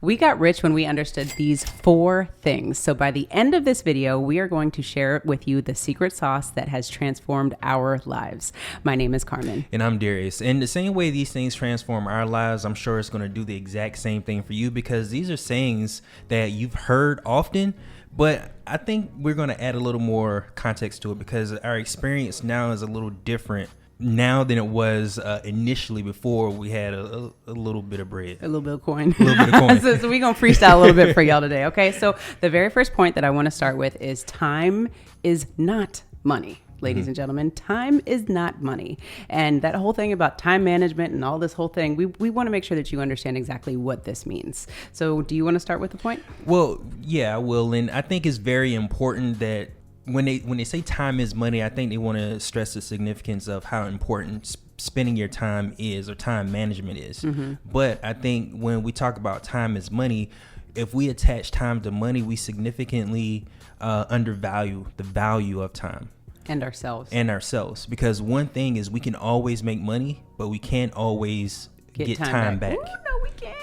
We got rich when we understood these 4 things. So by the end of this video, we are going to share with you the secret sauce that has transformed our lives. My name is Carmen. And I'm Darius. And the same way these things transform our lives, I'm sure it's going to do the exact same thing for you, because these are sayings that you've heard often, but I think we're going to add a little more context to it because our experience now is a little different now than it was initially before we had a little bit of bread. A little bit of coin. A little bit of coin. so we're going to freestyle a little bit for y'all today, okay? So the very first point that I want to start with is time is not money. Ladies and gentlemen, time is not money. And that whole thing about time management and all this whole thing, we want to make sure that you understand exactly what this means. So do you want to start with the point? Well, yeah, I will. And I think it's very important that when they say time is money, I think they want to stress the significance of how important spending your time is, or time management is. But I think when we talk about time is money, if we attach time to money, we significantly undervalue the value of time. And ourselves. Because one thing is, we can always make money, but we can't always get time back. Ooh, no, we can't.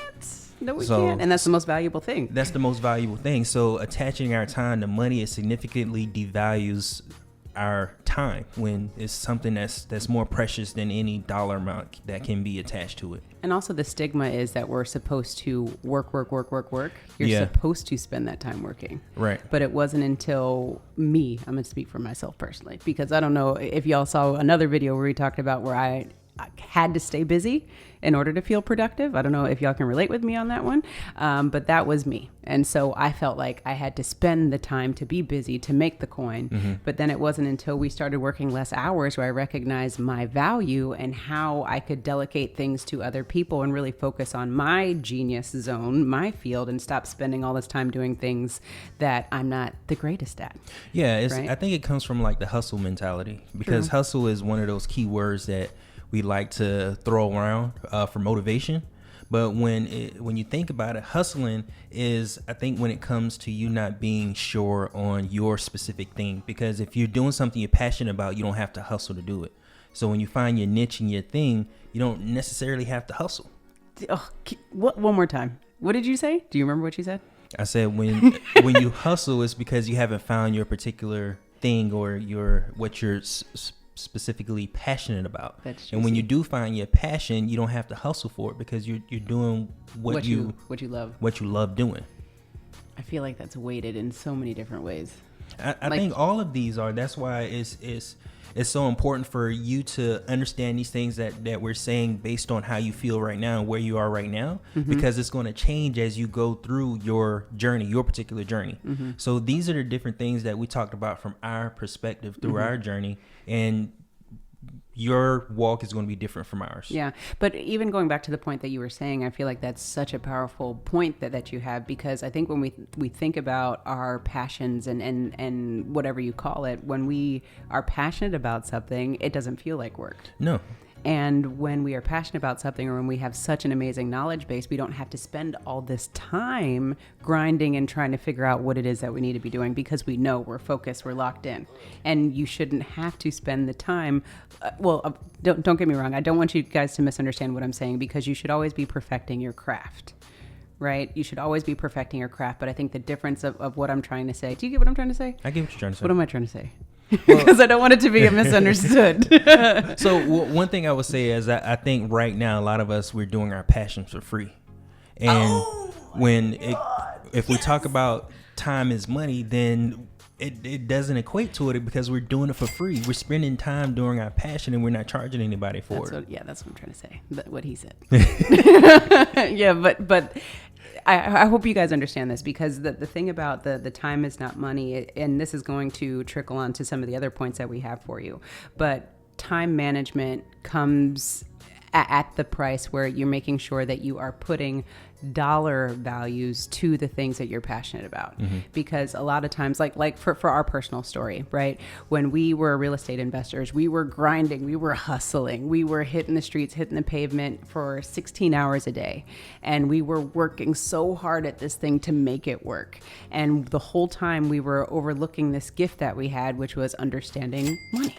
No, we can't. And that's the most valuable thing. That's the most valuable thing. So attaching our time to money, it significantly devalues our time when it's something that's more precious than any dollar amount that can be attached to it. And also the stigma is that we're supposed to work. You're supposed to spend that time working. Right. But it wasn't until I'm going to speak for myself personally, because I don't know if y'all saw another video where we talked about where I had to stay busy in order to feel productive. I don't know if y'all can relate with me on that one, but that was me. And so I felt like I had to spend the time to be busy to make the coin. But then it wasn't until we started working less hours where I recognized my value and how I could delegate things to other people and really focus on my genius zone, my field, and stop spending all this time doing things that I'm not the greatest at. Yeah, right? I think it comes from like the hustle mentality, because hustle is one of those key words that we like to throw around for motivation. But when you think about it, hustling is, I think, when it comes to you not being sure on your specific thing. Because if you're doing something you're passionate about, you don't have to hustle to do it. So when you find your niche and your thing, you don't necessarily have to hustle. Oh, one more time. What did you say? Do you remember what you said? I said when you hustle, it's because you haven't found your particular thing or what you're specifically passionate about. And when you do find your passion, you don't have to hustle for it, because you're doing what you love doing. I feel like that's weighted in so many different ways. I think all of these are. That's why it's so important for you to understand these things that we're saying based on how you feel right now and where you are right now, because it's going to change as you go through your journey, your particular journey. So these are the different things that we talked about from our perspective through our journey, and your walk is going to be different from ours. Yeah. But even going back to the point that you were saying, I feel like that's such a powerful point that you have, because I think when we think about our passions and whatever you call it, when we are passionate about something, it doesn't feel like work. No. And when we are passionate about something, or when we have such an amazing knowledge base, we don't have to spend all this time grinding and trying to figure out what it is that we need to be doing, because we know we're focused, we're locked in. And you shouldn't have to spend the time. Don't get me wrong. I don't want you guys to misunderstand what I'm saying, because you should always be perfecting your craft. Right? You should always be perfecting your craft. But I think the difference of what I'm trying to say. Do you get what I'm trying to say? I get what you're trying to say. What am I trying to say? Because I don't want it to be misunderstood. So one thing I would say is that I think right now a lot of us, we're doing our passions for free. And if we talk about time is money, then it doesn't equate to it, because we're doing it for free. We're spending time doing our passion and we're not charging anybody for it. That's what I'm trying to say. What he said. Yeah, but I hope you guys understand this, because the thing about the time is not money, and this is going to trickle on to some of the other points that we have for you, but time management comes at the price where you're making sure that you are putting dollar values to the things that you're passionate about. Because a lot of times, like for our personal story, right? When we were real estate investors, we were grinding, we were hustling, we were hitting the streets, hitting the pavement for 16 hours a day. And we were working so hard at this thing to make it work. And the whole time we were overlooking this gift that we had, which was understanding money.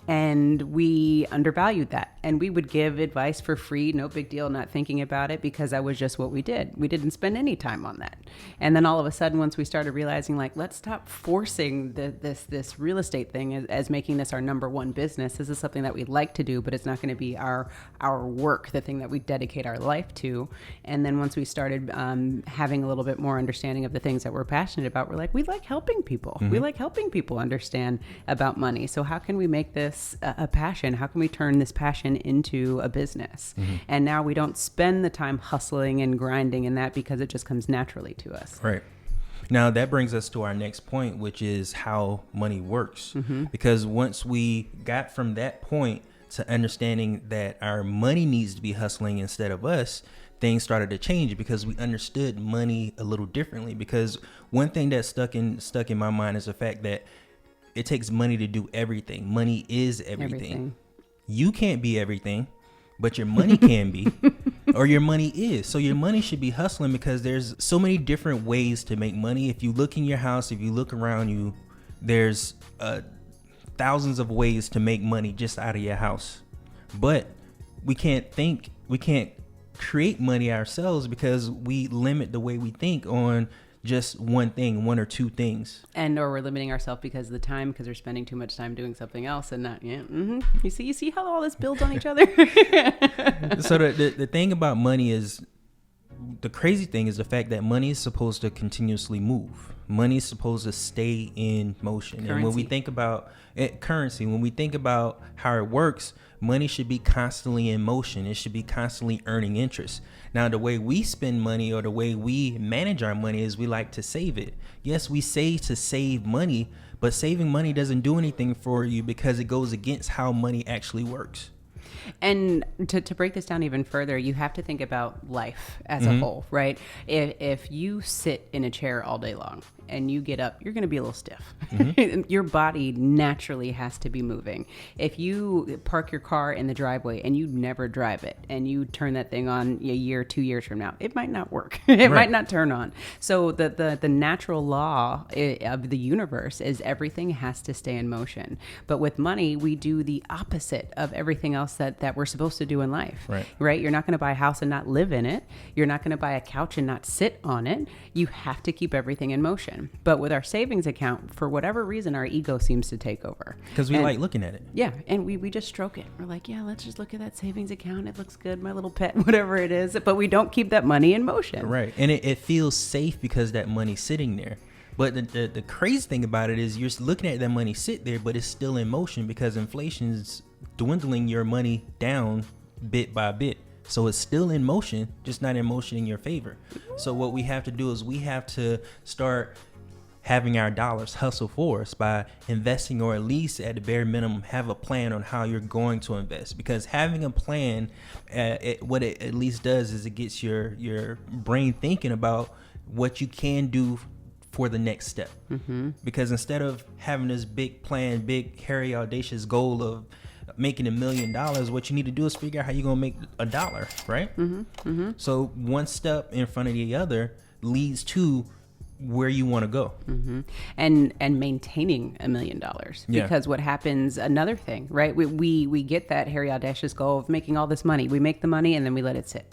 And we undervalued that. And we would give advice for free, no big deal, not thinking about it, because that was just what we did. We didn't spend any time on that. And then all of a sudden, once we started realizing, like, let's stop forcing this real estate thing as making this our number one business. This is something that we like to do, but it's not going to be our work, the thing that we dedicate our life to. And then once we started having a little bit more understanding of the things that we're passionate about, we're like, we like helping people. We like helping people understand about money. So how can we make this a passion? How can we turn this passion into a business? And now we don't spend the time hustling and grinding in that, because it just comes naturally to us. Right. Now that brings us to our next point, which is how money works. Because once we got from that point to understanding that our money needs to be hustling instead of us, things started to change, because we understood money a little differently. Because one thing that stuck in my mind is the fact that it takes money to do everything. Money is everything. You can't be everything, but your money can be, or your money is. So your money should be hustling, because there's so many different ways to make money. If you look in your house, if you look around you, there's thousands of ways to make money just out of your house. But we can't create money ourselves, because we limit the way we think on just one thing, one or two things. And or we're limiting ourselves because of the time, because we're spending too much time doing something else and not, You see how all this builds on each other? So the thing about money is, the crazy thing is the fact that money is supposed to continuously move. Money is supposed to stay in motion. Currency. And when we think about currency, when we think about how it works, money should be constantly in motion. It should be constantly earning interest. Now, the way we spend money, or the way we manage our money, is we like to save it. Yes, we say to save money, but saving money doesn't do anything for you, because it goes against how money actually works. And to break this down even further, you have to think about life as a whole, right? If you sit in a chair all day long and you get up, you're going to be a little stiff. Your body naturally has to be moving. If you park your car in the driveway and you never drive it, and you turn that thing on a year, 2 years from now, it might not work. It might not turn on. So the natural law of the universe is everything has to stay in motion. But with money, we do the opposite of everything else that we're supposed to do in life, right? You're not going to buy a house and not live in it. You're not going to buy a couch and not sit on it. You have to keep everything in motion. But with our savings account, for whatever reason, our ego seems to take over. Because we like looking at it. Yeah. And we just stroke it. We're like, yeah, let's just look at that savings account. It looks good. My little pet, whatever it is. But we don't keep that money in motion. Right. And it feels safe because that money's sitting there. But the crazy thing about it is, you're looking at that money sit there, but it's still in motion, because inflation's dwindling your money down bit by bit. So it's still in motion, just not in motion in your favor. So what we have to do is we have to start having our dollars hustle for us by investing, or at least at the bare minimum, have a plan on how you're going to invest. Because having a plan, what it at least does is it gets your brain thinking about what you can do for the next step. Because instead of having this big plan, big, hairy, audacious goal of making $1 million, what you need to do is figure out how you're going to make $1, right? So one step in front of the other leads to where you want to go. And maintaining $1 million, because what happens, another thing, right? We get that hairy, audacious goal of making all this money. We make the money and then we let it sit.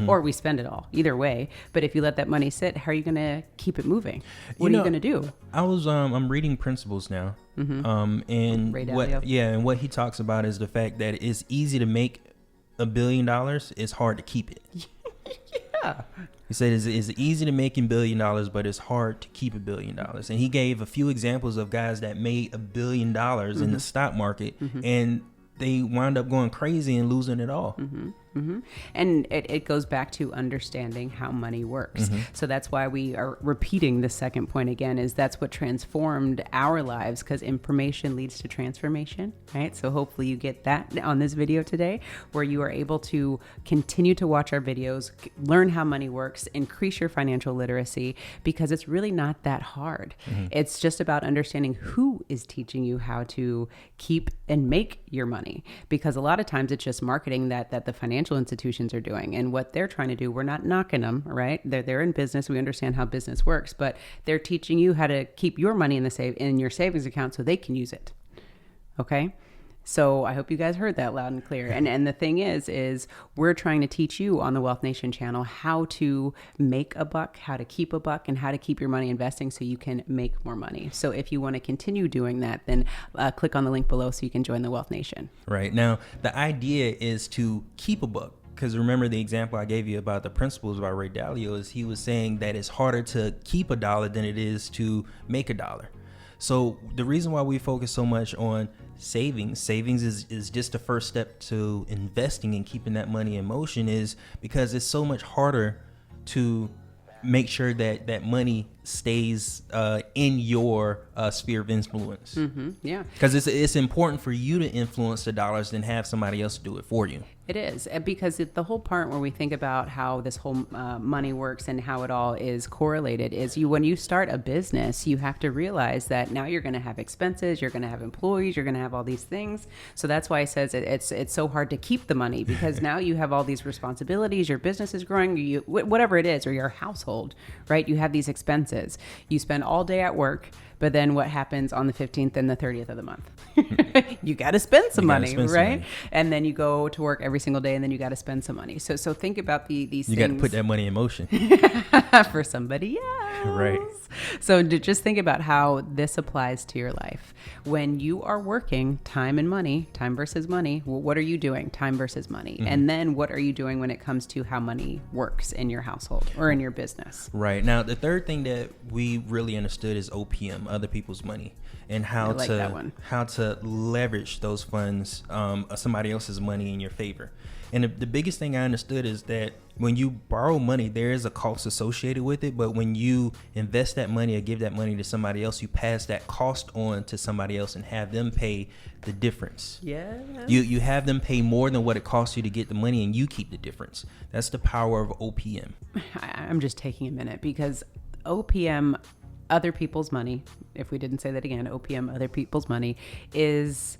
Or we spend it all, either way. But if you let that money sit, how are you going to keep it moving? What are you going to do? I'm reading Principles now. And what he talks about is the fact that it's easy to make $1 billion. It's hard to keep it. He said it's easy to make $1 billion, but it's hard to keep $1 billion. And he gave a few examples of guys that made $1 billion in the stock market, and they wound up going crazy and losing it all. And it goes back to understanding how money works. So that's why we are repeating the second point again, is that's what transformed our lives, because information leads to transformation, right? So hopefully you get that on this video today, where you are able to continue to watch our videos, learn how money works, increase your financial literacy, because it's really not that hard. It's just about understanding who is teaching you how to keep and make your money, because a lot of times it's just marketing that the financial institutions are doing, and what they're trying to do. We're not knocking them, right? They're in business. We understand how business works, but they're teaching you how to keep your money in your savings account so they can use it. Okay. So I hope you guys heard that loud and clear. And the thing is we're trying to teach you on the Wealth Nation channel how to make a buck, how to keep a buck, and how to keep your money investing so you can make more money. So if you want to continue doing that, then click on the link below so you can join the Wealth Nation. Right. Now, the idea is to keep a buck. Because remember the example I gave you about the principles by Ray Dalio is he was saying that it's harder to keep a dollar than it is to make a dollar. So the reason why we focus so much on savings is just the first step to investing and keeping that money in motion, is because it's so much harder to make sure that that money stays in your sphere of influence. Mm-hmm. Yeah. Because it's important for you to influence the dollars than have somebody else do it for you. It is, because the whole part where we think about how this whole money works and how it all is correlated is when you start a business, you have to realize that now you're going to have expenses, you're going to have employees, you're going to have all these things. So that's why it says it's so hard to keep the money, because now you have all these responsibilities, your business is growing, whatever it is, or your household, right? You have these expenses. You spend all day at work, but then what happens on the 15th and the 30th of the month? You got to spend some money, right? And then you go to work every single day, and then you got to spend some money. So think about these things. You got to put that money in motion for somebody else. Right. So just think about how this applies to your life. When you are working, time and money, time versus money, what are you doing? Time versus money. Mm-hmm. And then what are you doing when it comes to how money works in your household or in your business? Right. Now, the third thing that we really understood is OPM, other people's money, and how to leverage those funds, somebody else's money in your favor. And the biggest thing I understood is that when you borrow money, there is a cost associated with it. But when you invest that money or give that money to somebody else, you pass that cost on to somebody else and have them pay the difference. Yeah. You have them pay more than what it costs you to get the money, and you keep the difference. That's the power of OPM. I'm just taking a minute, because OPM, other people's money, if we didn't say that again, OPM, other people's money, is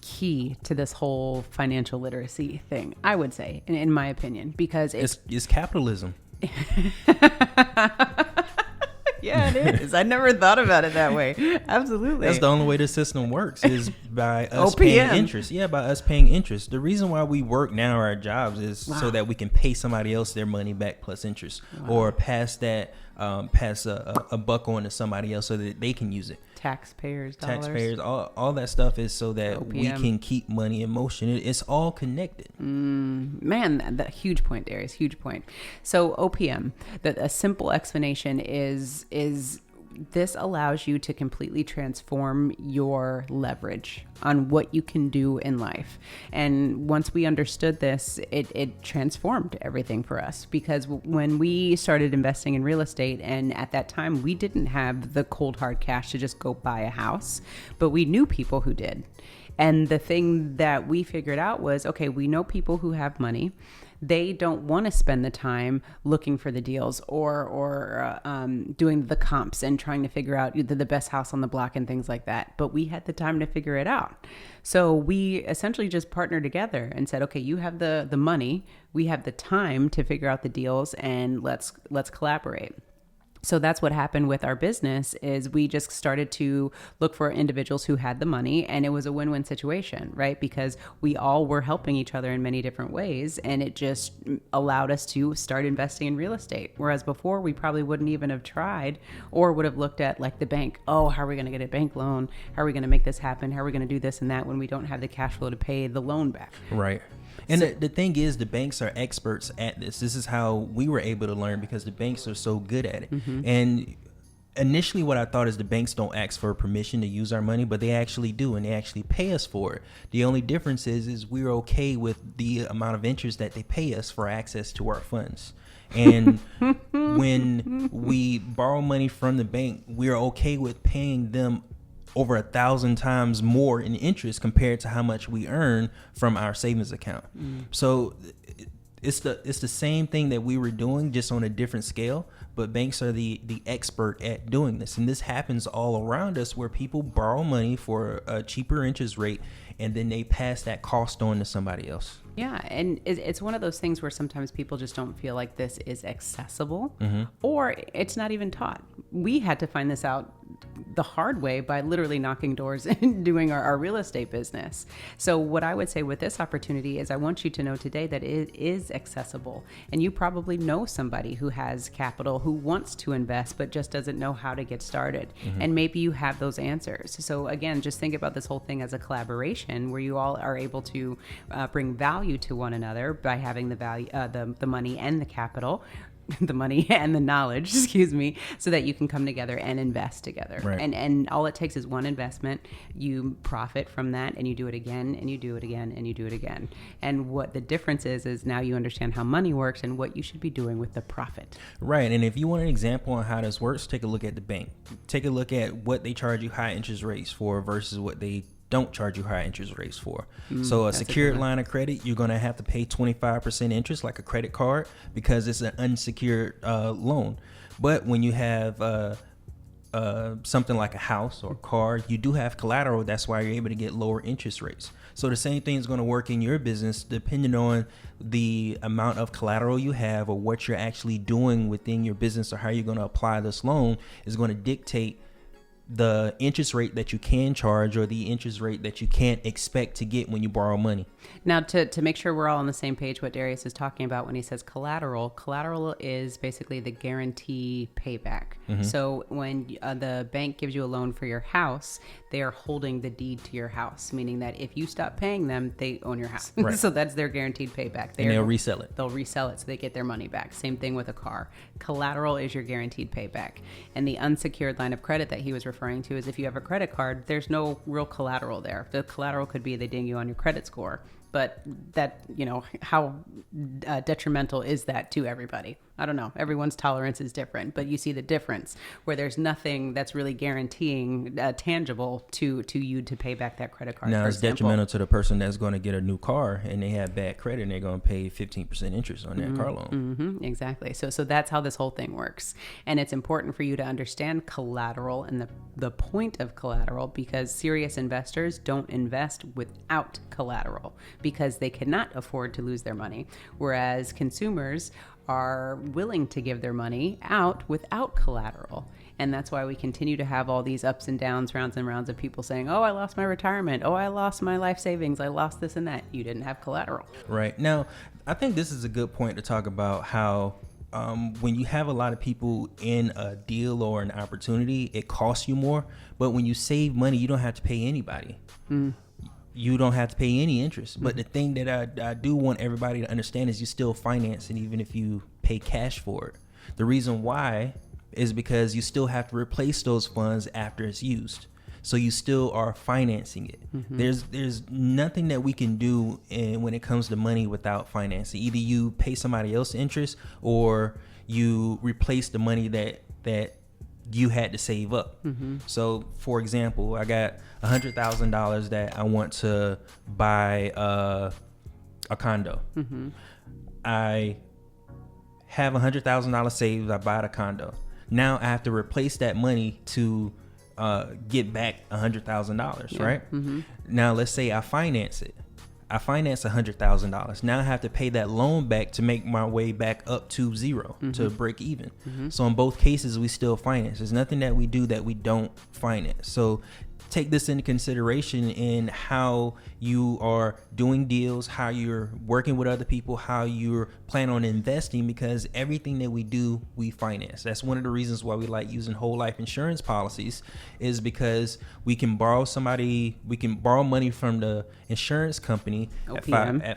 key to this whole financial literacy thing, I would say, in my opinion, because it's capitalism. Yeah, it is. I never thought about it that way. Absolutely. That's the only way the system works, is by us paying interest. Yeah, by us paying interest. The reason why we work now our jobs is so that we can pay somebody else their money back plus interest, or pass a buck on to somebody else so that they can use it. Taxpayers, dollars. All that stuff is so that OPM. We can keep money in motion. It's all connected. Man, that huge point, Darius, huge point. So OPM, a simple explanation is this allows you to completely transform your leverage on what you can do in life. And once we understood this, it transformed everything for us, because when we started investing in real estate, and at that time we didn't have the cold hard cash to just go buy a house, but we knew people who did. And the thing that we figured out was, okay, we know people who have money. They don't want to spend the time looking for the deals or doing the comps and trying to figure out the best house on the block and things like that. But we had the time to figure it out. So we essentially just partnered together and said, okay, you have the money, we have the time to figure out the deals, and let's collaborate. So that's what happened with our business, is we just started to look for individuals who had the money, and it was a win-win situation, right? Because we all were helping each other in many different ways, and it just allowed us to start investing in real estate. Whereas before, we probably wouldn't even have tried, or would have looked at like the bank. Oh, how are we going to get a bank loan? How are we going to make this happen? How are we going to do this and that when we don't have the cash flow to pay the loan back? Right. And the thing is, the banks are experts at this. This is how we were able to learn, because the banks are so good at it. Mm-hmm. And initially what I thought is the banks don't ask for permission to use our money, but they actually do, and they actually pay us for it. The only difference is we're okay with the amount of interest that they pay us for access to our funds. And when we borrow money from the bank, we're okay with paying them over 1,000 times more in interest compared to how much we earn from our savings account. So it's the same thing that we were doing, just on a different scale, but banks are the expert at doing this. And this happens all around us, where people borrow money for a cheaper interest rate, and then they pass that cost on to somebody else. Yeah, and it's one of those things where sometimes people just don't feel like this is accessible, mm-hmm. or it's not even taught. we had to find this out the hard way by literally knocking doors and doing our real estate business. So what I would say with this opportunity is I want you to know today that it is accessible, and you probably know somebody who has capital, who wants to invest, but just doesn't know how to get started. And maybe you have those answers. So again, just think about this whole thing as a collaboration where you all are able to bring value to one another by having the value, the money and the capital, the money and the knowledge, excuse me, so that you can come together and invest together. Right. And all it takes is one investment. You profit from that, and you do it again, and you do it again, and you do it again. And what the difference is now you understand how money works and what you should be doing with the profit. Right. And if you want an example on how this works, take a look at the bank. Take a look at what they charge you high interest rates for versus what they don't charge you high interest rates for. So a secured line of credit, you're going to have to pay 25% interest like a credit card because it's an unsecured loan. But when you have something like a house or a car, you do have collateral. That's why you're able to get lower interest rates. So the same thing is going to work in your business depending on the amount of collateral you have or what you're actually doing within your business or how you're going to apply this loan is going to dictate the interest rate that you can charge or the interest rate that you can't expect to get when you borrow money. Now, to make sure we're all on the same page, what Darius is talking about when he says collateral is basically the guarantee payback. So when the bank gives you a loan for your house, they are holding the deed to your house, meaning that if you stop paying them, they own your house. Right. So that's their guaranteed payback. And they'll resell it. They'll resell it so they get their money back. Same thing with a car. Collateral is your guaranteed payback. And the unsecured line of credit that he was referring to is if you have a credit card, there's no real collateral there. The collateral could be they ding you on your credit score. But that, how detrimental is that to everybody? I don't know. Everyone's tolerance is different, but you see the difference where there's nothing that's really guaranteeing tangible to you to pay back that credit card. Now, it's detrimental to the person that's going to get a new car and they have bad credit and they're going to pay 15% interest on that car loan. Exactly. So that's how this whole thing works. And it's important for you to understand collateral and the point of collateral, because serious investors don't invest without collateral because they cannot afford to lose their money. Whereas consumers are willing to give their money out without collateral. And that's why we continue to have all these ups and downs, rounds and rounds of people saying, oh, I lost my retirement. Oh, I lost my life savings. I lost this and that. You didn't have collateral. Right. Now, I think this is a good point to talk about how when you have a lot of people in a deal or an opportunity, it costs you more. But when you save money, you don't have to pay anybody. You don't have to pay any interest. But the thing that I do want everybody to understand is you still finance it even if you pay cash for it. The reason why is because you still have to replace those funds after it's used. So you still are financing it. There's nothing that we can do when it comes to money without financing. Either you pay somebody else interest or you replace the money that you had to save up. So for example, I got $100,000 that I want to buy a condo. I have $100,000 saved. I buy the condo. Now I have to replace that money to get back $100,000, right? Now let's say I finance it. I finance $100,000. Now I have to pay that loan back to make my way back up to zero, to break even. So in both cases, we still finance. There's nothing that we do that we don't finance. So take this into consideration in how you are doing deals, how you're working with other people, how you're planning on investing, because everything that we do, we finance. That's one of the reasons why we like using whole life insurance policies, is because we can borrow money from the insurance company at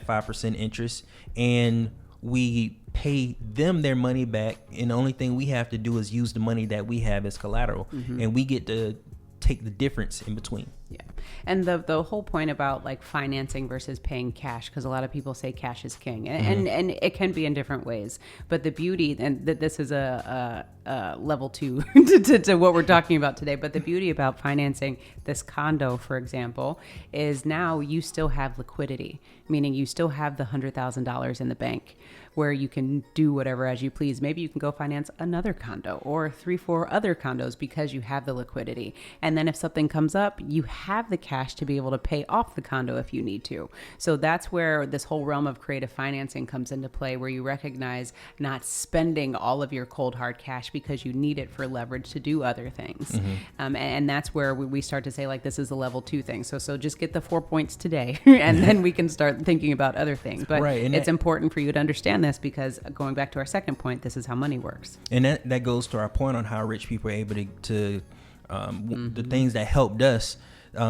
5% interest, and we pay them their money back, and the only thing we have to do is use the money that we have as collateral, and we get to take the difference in between. Yeah. And the whole point about like financing versus paying cash, because a lot of people say cash is king, and it can be in different ways. But the beauty, and that this is a level two to what we're talking about today, but the beauty about financing this condo, for example, is now you still have liquidity, meaning you still have the $100,000 in the bank where you can do whatever as you please. Maybe you can go finance another condo or 3-4 other condos because you have the liquidity. And then if something comes up, you have the the cash to be able to pay off the condo if you need to. So that's where this whole realm of creative financing comes into play, where you recognize not spending all of your cold hard cash because you need it for leverage to do other things. And that's where we start to say, like, this is a level 2 thing. So just get the 4 points today and then we can start thinking about other things. But it's important for you to understand this, because going back to our second point, this is how money works. And that goes to our point on how rich people are able to the things that helped us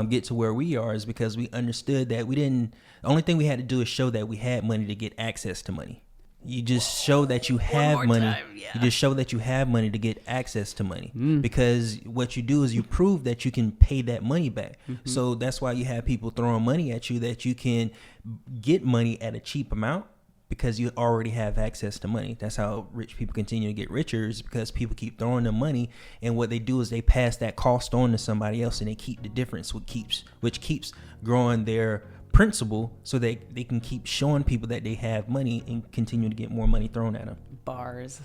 get to where we are is because we understood that the only thing we had to do is show that we had money to get access to money. You just show that you have money. You just show that you have money to get access to money, because what you do is you prove that you can pay that money back. So that's why you have people throwing money at you, that you can get money at a cheap amount, because you already have access to money. That's how rich people continue to get richer, is because people keep throwing them money, and what they do is they pass that cost on to somebody else, and they keep the difference, which keeps growing their principal, so they can keep showing people that they have money and continue to get more money thrown at them. Bars.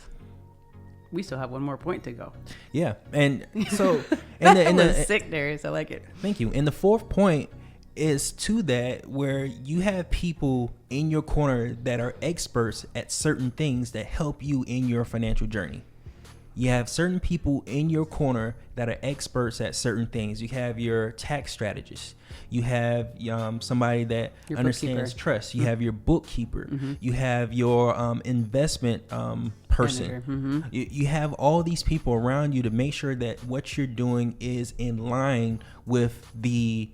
We still have one more point to go. Yeah, and so that was sick, Darius. I like it. Thank you. And the fourth point is to that, where you have people in your corner that are experts at certain things that help you in your financial journey. You have certain people in your corner that are experts at certain things. You have your tax strategist. You have somebody that your understands trust. You have your bookkeeper. You have your investment person. You have all these people around you to make sure that what you're doing is in line with the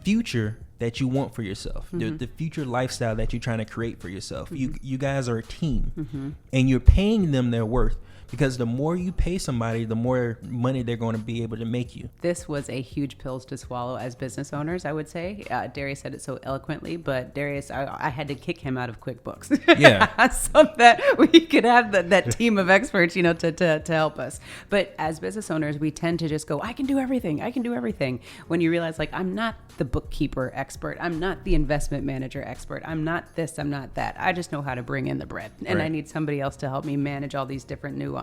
future that you want for yourself, the future lifestyle that you're trying to create for yourself. You guys are a team, and you're paying them their worth, because the more you pay somebody, the more money they're going to be able to make you. This was a huge pill to swallow as business owners, I would say. Darius said it so eloquently, but Darius, I had to kick him out of QuickBooks. Yeah. So that we could have that team of experts, to help us. But as business owners, we tend to just go, I can do everything. When you realize, like, I'm not the bookkeeper expert. I'm not the investment manager expert. I'm not this, I'm not that. I just know how to bring in the bread. And I need somebody else to help me manage all these different nuances.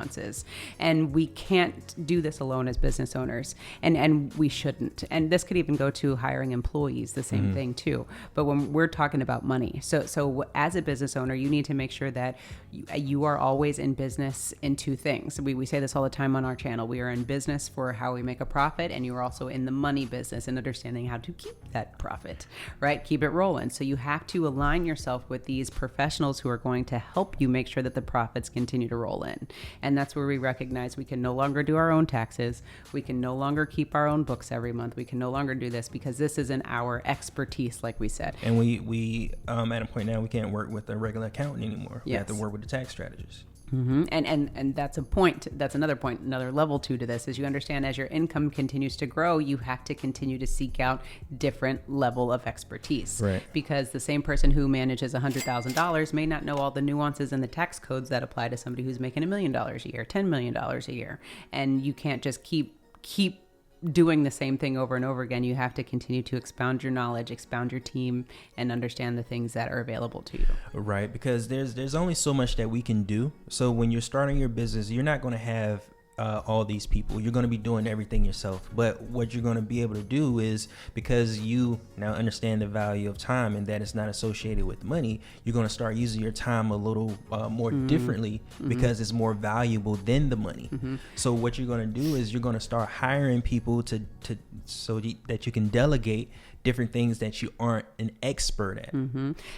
And we can't do this alone as business owners, and we shouldn't. And this could even go to hiring employees, the same thing too. But when we're talking about money, so as a business owner, you need to make sure that you are always in business in two things. We say this all the time on our channel. We are in business for how we make a profit, and you are also in the money business and understanding how to keep that profit, right? Keep it rolling. So you have to align yourself with these professionals who are going to help you make sure that the profits continue to roll in. And that's where we recognize we can no longer do our own taxes. We can no longer keep our own books every month. We can no longer do this because this isn't our expertise, like we said. And we at a point now, we can't work with a regular accountant anymore. Yes. We have to work with the tax strategist. And that's a point. That's another point. Another level 2 to this is you understand as your income continues to grow, you have to continue to seek out different level of expertise. Right. Because the same person who manages $100,000 may not know all the nuances and the tax codes that apply to somebody who's making $1 million a year, $10 million a year. And you can't just keep doing the same thing over and over again. You have to continue to expound your knowledge, expound your team, and understand the things that are available to you. Right, because there's only so much that we can do. So when you're starting your business, you're not going to have all these people. You're going to be doing everything yourself. But what you're going to be able to do is, because you now understand the value of time and that it's not associated with money, you're going to start using your time a little more differently because it's more valuable than the money. So what you're going to do is you're going to start hiring people so that you can delegate different things that you aren't an expert at.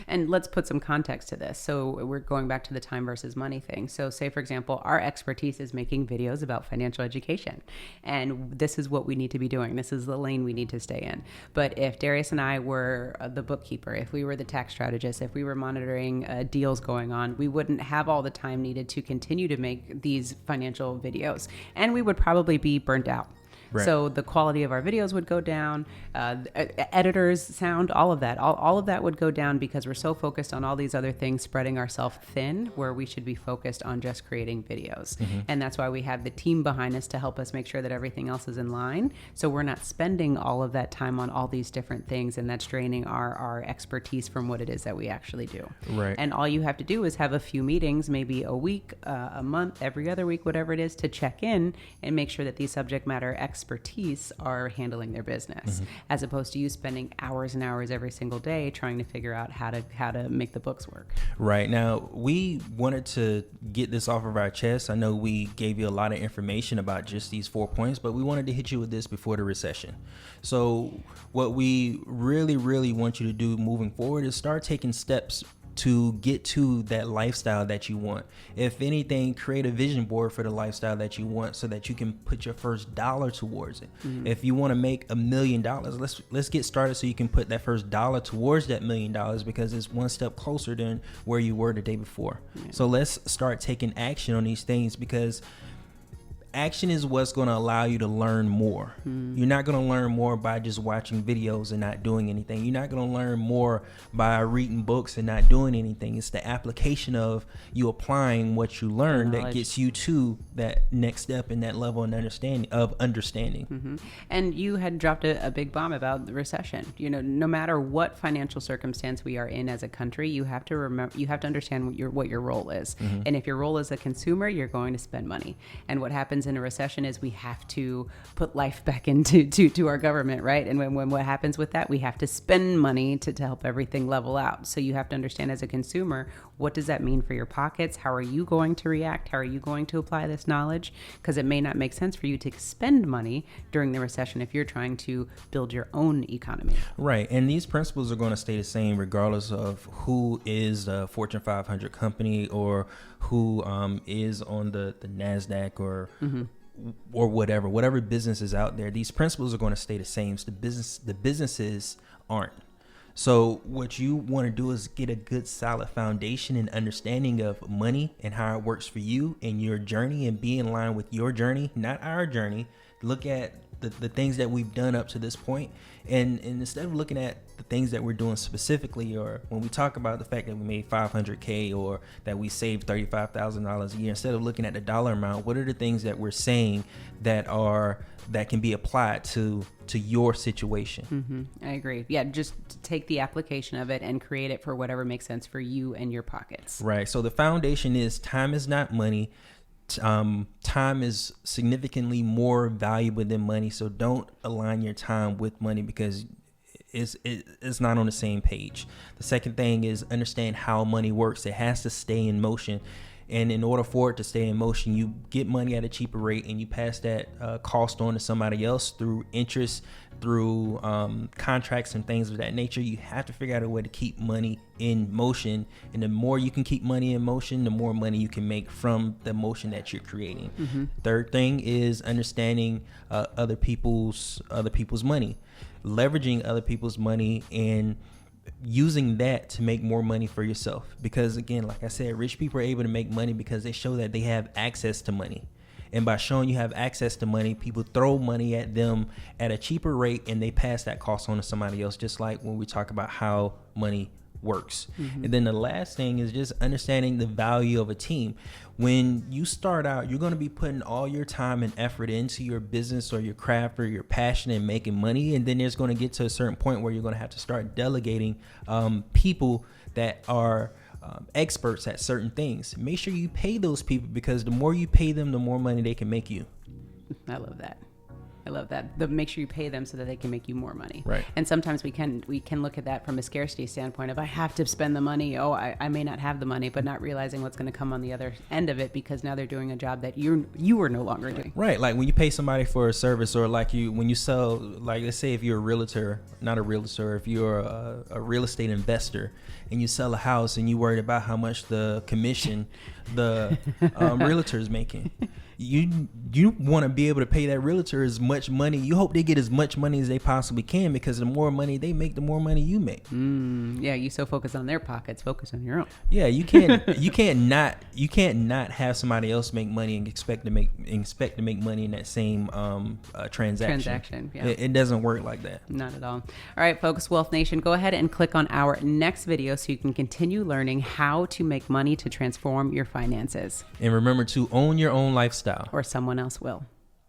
And let's put some context to this. So we're going back to the time versus money thing. So say, for example, our expertise is making videos about financial education. And this is what we need to be doing. This is the lane we need to stay in. But if Darius and I were the bookkeeper, if we were the tax strategist, if we were monitoring deals going on, we wouldn't have all the time needed to continue to make these financial videos. And we would probably be burnt out. Right. So the quality of our videos would go down, editors, sound, all of that. All of that would go down because we're so focused on all these other things, spreading ourselves thin, where we should be focused on just creating videos. And that's why we have the team behind us to help us make sure that everything else is in line. So we're not spending all of that time on all these different things, and that's draining our expertise from what it is that we actually do. Right. And all you have to do is have a few meetings, maybe a week, a month, every other week, whatever it is, to check in and make sure that these subject matter experts expertise are handling their business, as opposed to you spending hours and hours every single day trying to figure out how to make the books work. Right. Now, we wanted to get this off of our chest. I know we gave you a lot of information about just these 4 points, but we wanted to hit you with this before the recession. So what we really, really want you to do moving forward is start taking steps to get to that lifestyle that you want. If anything, create a vision board for the lifestyle that you want so that you can put your first dollar towards it. If you want to make $1 million, let's get started so you can put that first dollar towards that $1 million, because it's one step closer than where you were the day before. So let's start taking action on these things, because action is what's going to allow you to learn more. You're not going to learn more by just watching videos and not doing anything. You're not going to learn more by reading books and not doing anything. It's the application of you applying what you learn that gets you to that next step in that level and understanding. And you had dropped a big bomb about the recession. You know, no matter what financial circumstance we are in as a country, you have to understand what your role is. And if your role is a consumer, you're going to spend money. And what happens in a recession is we have to put life back into our government, right? And when what happens with that, we have to spend money to help everything level out. So you have to understand as a consumer, what does that mean for your pockets? How are you going to react? How are you going to apply this knowledge? Because it may not make sense for you to spend money during the recession if you're trying to build your own economy. Right. And these principles are going to stay the same regardless of who is a Fortune 500 company or who is on the NASDAQ or whatever business is out there. These principles are going to stay the same. So the businesses aren't. So what you want to do is get a good solid foundation and understanding of money and how it works for you and your journey, and be in line with your journey, not our journey. Look at the things that we've done up to this point, and instead of looking at the things that we're doing specifically, or when we talk about the fact that we made $500K or that we saved $35,000 a year, instead of looking at the dollar amount, what are the things that we're saying that can be applied to your situation? I agree. Yeah, just take the application of it and create it for whatever makes sense for you and your pockets. Right. So the foundation is time is not money. Time is significantly more valuable than money. So don't align your time with money, because it's not on the same page. The second thing is understand how money works. It has to stay in motion. And in order for it to stay in motion, you get money at a cheaper rate and you pass that cost on to somebody else through interest, through contracts and things of that nature. You have to figure out a way to keep money in motion. And the more you can keep money in motion, the more money you can make from the motion that you're creating. Third thing is understanding other people's money, leveraging other people's money, and using that to make more money for yourself. Because again, like I said, rich people are able to make money because they show that they have access to money. And by showing you have access to money, people throw money at them at a cheaper rate and they pass that cost on to somebody else, just like when we talk about how money works. And then the last thing is just understanding the value of a team. When you start out, you're going to be putting all your time and effort into your business or your craft or your passion and making money. And then there's going to get to a certain point where you're going to have to start delegating people that are experts at certain things. Make sure you pay those people, because the more you pay them, the more money they can make you. I love that. Make sure you pay them so that they can make you more money. Right. And sometimes we can look at that from a scarcity standpoint of, I have to spend the money. I may not have the money, but not realizing what's going to come on the other end of it, because now they're doing a job that you are no longer doing. Right. Like when you pay somebody for a service, or like when you sell, like let's say if you're if you're a real estate investor and you sell a house and you worried about how much the commission the realtor is making. You want to be able to pay that realtor as much money. You hope they get as much money as they possibly can, because the more money they make, the more money you make. Yeah, you so focus on their pockets, focus on your own. Yeah, you can't not have somebody else make money and expect to make money in that same transaction. Yeah. It doesn't work like that. Not at all. All right, folks, Wealth Nation, go ahead and click on our next video so you can continue learning how to make money to transform your finances. And remember to own your own lifestyle, or someone else will.